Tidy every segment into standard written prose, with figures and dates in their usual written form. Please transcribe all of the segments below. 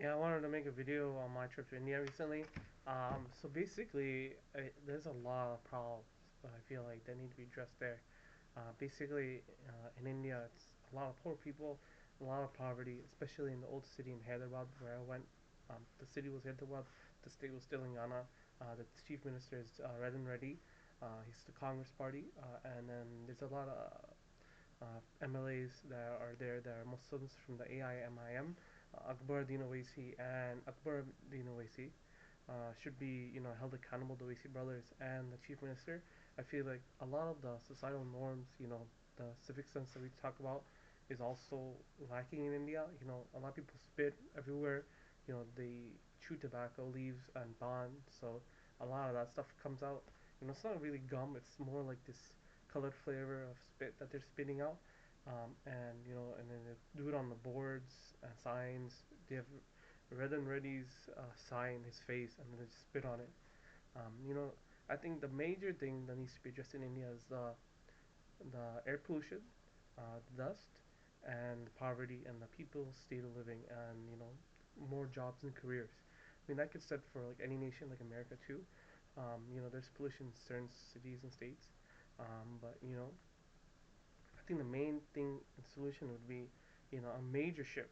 Yeah, I wanted to make a video on my trip to India recently. So basically, there's a lot of problems I feel like that need to be addressed there. Basically, in India, it's a lot of poor people, a lot of poverty, especially in the old city in Hyderabad where I went. The city was Hyderabad, the state was Telangana. The chief minister is Redhan Reddy. He's the Congress party, and then there's a lot of MLAs that are there that are Muslims from the AIMIM, Akbar Deen Owaisi and Akbar Deen Owaisi should be held accountable. The Owaisi brothers and the chief minister. I feel like a lot of the societal norms, the civic sense that we talk about, is also lacking in India. A lot of people spit everywhere. They chew tobacco leaves and bond, so a lot of that stuff comes out. It's not really gum. It's more like this colored flavor of spit that they're spitting out. And then they do it on the boards and signs. They have Red and Reddy's sign, his face, and then they just spit on it. Um, you know, I think the major thing that needs to be addressed in India is the air pollution, the dust, and the poverty, and the people's state of living, and more jobs and careers. I mean, that could set for like any nation, like America too. There's pollution in certain cities and states, but I think the main thing and solution would be, a major shift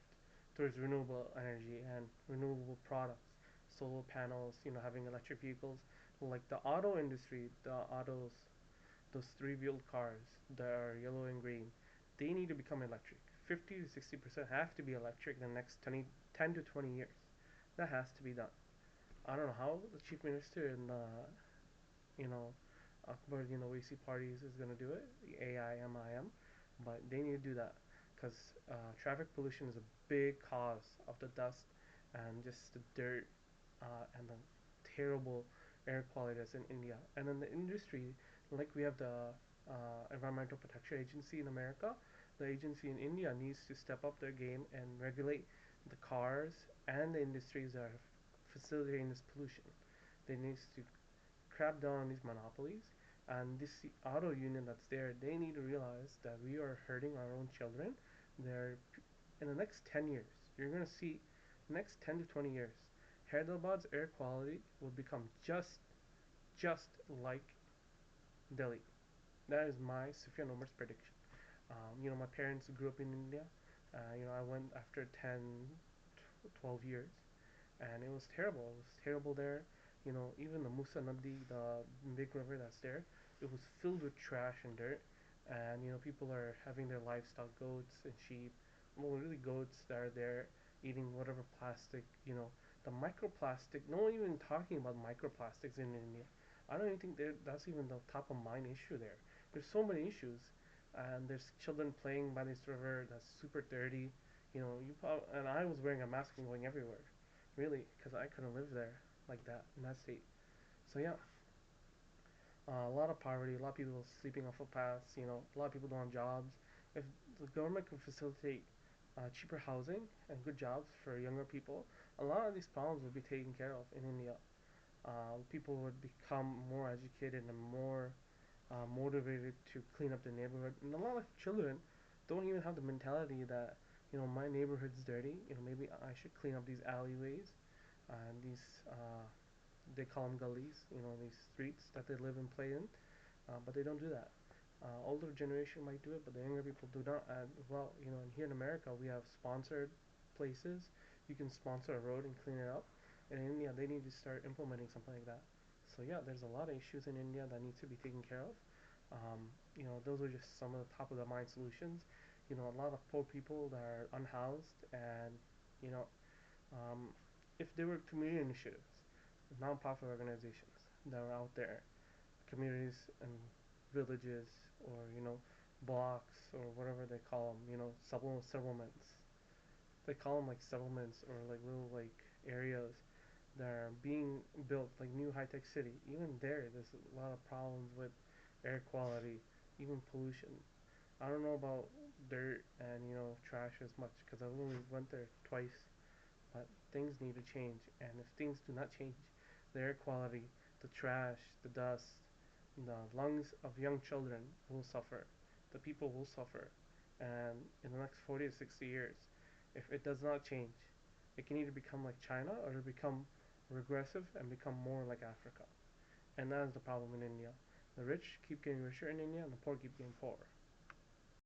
towards renewable energy and renewable products, solar panels, having electric vehicles, like the auto industry, the autos, those three-wheeled cars that are yellow and green, they need to become electric. 50 to 60% have to be electric in the next 10 to 20 years. That has to be done. I don't know how the chief minister and you know, Akbar, WC parties is going to do it, the AIMIM, but they need to do that because traffic pollution is a big cause of the dust and just the dirt and the terrible air quality that's in India. And then the industry, like we have the Environmental Protection Agency in America, the agency in India needs to step up their game and regulate the cars and the industries that are facilitating this pollution. They need to crack down on these monopolies. And this auto union that's there, they need to realize that we are hurting our own children. They're in the next 10 years, you're going to see next 10 to 20 years, Hyderabad's air quality will become just like Delhi. That is my Sufyan Omar's prediction. My parents grew up in India. I went after 10, 12 years, and it was terrible. It was terrible there. Even the Musa Nadi, the big river that's there, it was filled with trash and dirt. And people are having their livestock, goats and sheep, well, really goats that are there eating whatever plastic. The microplastic. No one even talking about microplastics in India. I don't even think that's even the top of mind issue there. There's so many issues, and there's children playing by this river that's super dirty. And I was wearing a mask and going everywhere, really, because I couldn't live there like that in that state. So yeah, a lot of poverty, a lot of people sleeping on footpaths. A lot of people don't have jobs. If the government could facilitate cheaper housing and good jobs for younger people, a lot of these problems would be taken care of in India. People would become more educated and more motivated to clean up the neighborhood. And a lot of children don't even have the mentality that my neighborhood's dirty. Maybe I should clean up these alleyways and these they call them gullies. These streets that they live and play in. But they don't do that. Older generation might do it, but the younger people do not. And well, and here in America we have sponsored places. You can sponsor a road and clean it up. And in India, they need to start implementing something like that. So yeah, there's a lot of issues in India that need to be taken care of. Those are just some of the top of the mind solutions. A lot of poor people that are unhoused, and you know, um, if there were community initiatives, non-profit organizations that were out there, communities and villages, or blocks or whatever they call them, settlements. They call them like settlements or like little like areas that are being built, like new high-tech city. Even there's a lot of problems with air quality, even pollution. I don't know about dirt and trash as much because I've only went there twice, but things need to change. And if things do not change, the air quality, the trash, the dust, the lungs of young children will suffer. The people will suffer. And in the next 40 to 60 years, if it does not change, It can either become like China or become regressive and become more like Africa. And that is the problem in India. The rich keep getting richer in India, and the poor keep getting poorer.